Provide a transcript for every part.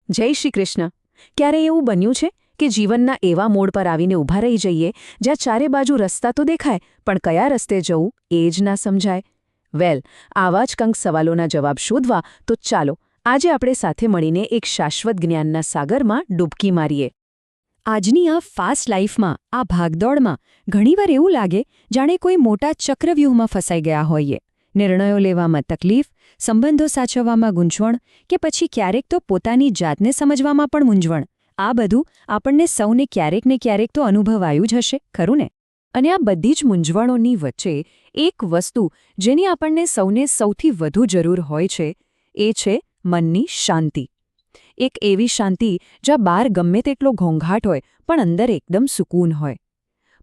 જય શ્રી કૃષ્ણ. ક્યારે એવું બન્યું છે કે જીવનના એવા મોડ પર આવીને ઊભા રહી જઈએ જ્યાં ચારે બાજુ રસ્તા તો દેખાય પણ કયા રસ્તે જવું એ જ ના સમજાય? વેલ, આવા જ કંઈક સવાલોના જવાબ શોધવા તો ચાલો આજે આપણે સાથે મળીને એક શાશ્વત જ્ઞાનના સાગરમાં ડૂબકી મારીએ. આજની આ ફાસ્ટ લાઈફમાં, આ ભાગદોડમાં ઘણીવાર એવું લાગે જાણે કોઈ મોટા ચક્રવ્યૂહમાં ફસાઈ ગયા હોઈએ. નિર્ણયો લેવામાં તકલીફ, સંબંધો સાચવવામાં ગૂંચવણ કે પછી ક્યારેક તો પોતાની જાતને સમજવામાં પણ મૂંઝવણ. આ બધું આપણને સૌને ક્યારેક ને ક્યારેક તો અનુભવાયું જ હશે, ખરું ને? અને આ બધી જ મૂંઝવણોની વચ્ચે એક વસ્તુ જેની આપણને સૌને સૌથી વધુ જરૂર હોય છે એ છે મનની શાંતિ. એક એવી શાંતિ જ્યાં બહાર ગમે તેટલો ઘોંઘાટ હોય પણ અંદર એકદમ સુકૂન હોય.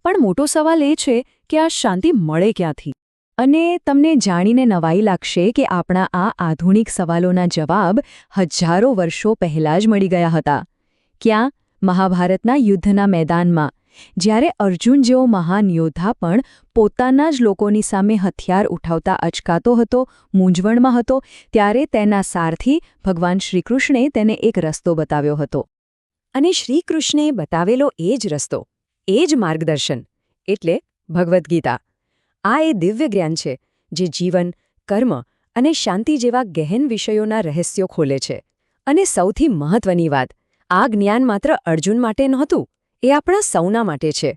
પણ મોટો સવાલ એ છે કે આ શાંતિ મળે ક્યાંથી? અને તમને જાણીને નવાઈ લાગશે કે આપણા આ આધુનિક સવાલોના જવાબ હજારો વર્ષો પહેલાં જ મળી ગયા હતા. ક્યાં? મહાભારતના યુદ્ધના મેદાનમાં. જ્યારે અર્જુન જેવો મહાન યોદ્ધા પણ પોતાના જ લોકોની સામે હથિયાર ઉઠાવતા અચકાતો હતો, મૂંઝવણમાં હતો, ત્યારે તેના સારથી ભગવાન શ્રીકૃષ્ણે તેને એક રસ્તો બતાવ્યો હતો. અને શ્રીકૃષ્ણે બતાવેલો એ જ રસ્તો, એ જ માર્ગદર્શન એટલે ભગવદ્ ગીતા. આ એ દિવ્ય જ્ઞાન છે જે જીવન, કર્મ અને શાંતિ જેવા ગહેન વિષયોના રહસ્યો ખોલે છે. અને સૌથી મહત્વની વાત, આ જ્ઞાન માત્ર અર્જુન માટે નહોતું, એ આપણા સૌના માટે છે.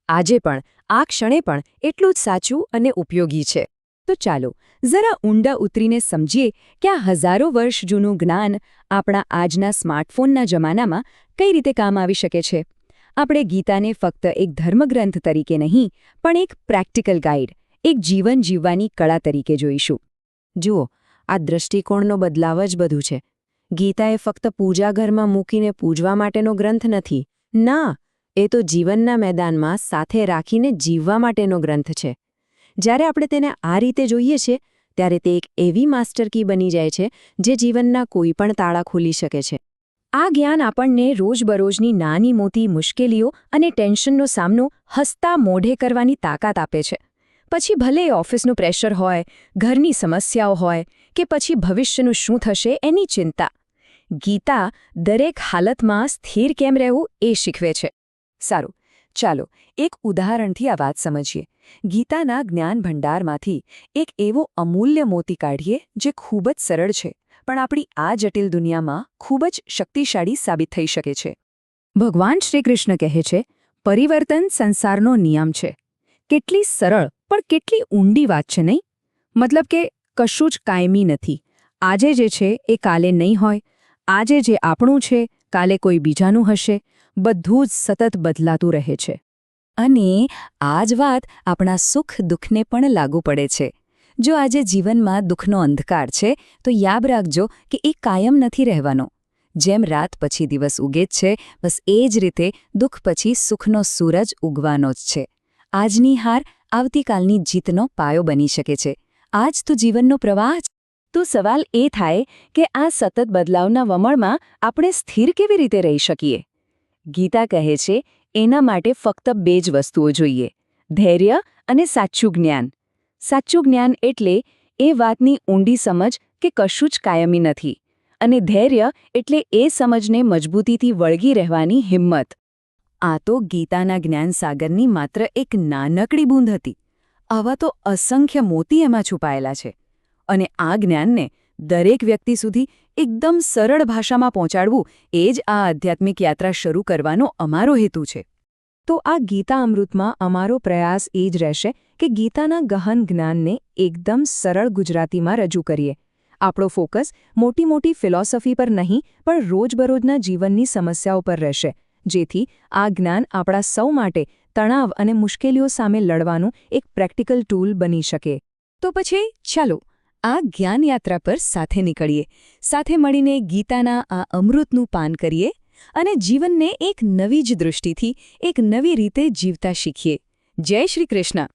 આજે પણ, આ ક્ષણે પણ એટલું જ સાચું અને ઉપયોગી છે. તો ચાલો જરા ઊંડા ઉતરીને સમજીએ કે આ હજારો વર્ષ જૂનું જ્ઞાન આપણા આજના સ્માર્ટફોનના જમાનામાં કઈ રીતે કામ આવી શકે છે. આપણે ગીતાને ફક્ત એક ધર્મગ્રંથ તરીકે નહીં, પણ એક પ્રેક્ટિકલ ગાઈડ, એક જીવન જીવવાની કળા તરીકે જોઈશું. જુઓ, આ દૃષ્ટિકોણનો બદલાવ જ બધું છે. ગીતા એ ફક્ત પૂજાઘરમાં મૂકીને પૂજવા માટેનો ગ્રંથ નથી. ના, એ તો જીવનના મેદાનમાં સાથે રાખીને જીવવા માટેનો ગ્રંથ છે. જ્યારે આપણે તેને આ રીતે જોઈએ છીએ, ત્યારે તે એક એવી માસ્ટર કી બની જાય છે જે જીવનના કોઈ પણ તાળા ખોલી શકે છે. આ જ્ઞાન આપણને રોજબરોજની નાની મોટી મુશ્કેલીઓ અને ટેન્શનનો સામનો હસતા મોઢે કરવાની તાકાત આપે છે. પછી ભલે ઓફિસનું પ્રેશર હોય, ઘરની સમસ્યાઓ હોય કે પછી ભવિષ્યનું શું થશે એની ચિંતા. ગીતા દરેક હાલતમાં સ્થિર કેમ રહેવું એ શીખવે છે. સારું, ચાલો એક ઉદાહરણથી આ વાત સમજીએ. ગીતાના જ્ઞાન ભંડારમાંથી એક એવો અમૂલ્ય મોતી કાઢીએ જે ખૂબ જ સરળ છે, પણ આપણી આ જટિલ દુનિયામાં ખૂબ જ શક્તિશાળી સાબિત થઈ શકે છે. ભગવાન શ્રીકૃષ્ણ કહે છે, પરિવર્તન સંસારનો નિયમ છે. કેટલી સરળ પણ કેટલી ઊંડી વાત છે, નહીં? મતલબ કે કશું જ કાયમી નથી. આજે જે છે એ કાલે નહીં હોય. આજે જે આપણું છે કાલે કોઈ બીજાનું હશે. બધું જ સતત બદલાતું રહે છે. અને આ જ વાત આપણા સુખ દુઃખને પણ લાગુ પડે છે. જો આજે જીવનમાં દુઃખનો અંધકાર છે તો યાદ રાખજો કે એ કાયમ નથી રહેવાનો. જેમ રાત પછી દિવસ ઉગે જ છે, બસ એ જ રીતે દુઃખ પછી સુખનો સૂરજ ઉગવાનો જ છે. આજની હાર આવતીકાલની જીતનો પાયો બની શકે છે. આ જ તો જીવનનો પ્રવાહ છે. તો સવાલ એ થાય કે આ સતત બદલાવના વમળમાં આપણે સ્થિર કેવી રીતે રહી શકીએ? ગીતા કહે છે, એના માટે ફક્ત બે જ વસ્તુઓ જોઈએ: ધૈર્ય અને સાચું જ્ઞાન. સાચું જ્ઞાન એટલે એ વાતની ઊંડી સમજ કે કશું જ કાયમી નથી, અને ધૈર્ય એટલે એ સમજને મજબૂતીથી વળગી રહેવાની હિંમત. આ તો ગીતાના જ્ઞાન સાગરની માત્ર એક નાનકડી બૂંદ હતી. આવા તો અસંખ્ય મોતી એમાં છુપાયેલા છે. અને આ જ્ઞાનને દરેક વ્યક્તિ સુધી એકદમ સરળ ભાષામાં પહોંચાડવું એ જ આ આધ્યાત્મિક યાત્રા શરૂ કરવાનો અમારો હેતુ છે. તો આ ગીતા અમૃતમાં અમારો પ્રયાસ એ જ રહેશે કે ગીતાના ગહન જ્ઞાનને એકદમ સરળ ગુજરાતીમાં રજૂ કરીએ. આપણો ફોકસ મોટી મોટી ફિલોસોફી પર નહીં, પણ રોજબરોજના જીવનની સમસ્યાઓ પર રહેશે, જેથી આ જ્ઞાન આપણા સૌ માટે તણાવ અને મુશ્કેલીઓ સામે લડવાનું એક પ્રેક્ટિકલ ટૂલ બની શકે. તો પછી ચાલો આ જ્ઞાનયાત્રા પર સાથે નીકળીએ, સાથે મળીને ગીતાના આ અમૃતનું પાન કરીએ અને જીવનને એક નવી જ દૃષ્ટિથી, એક નવી રીતે જીવતા શીખીએ. જય શ્રી કૃષ્ણ.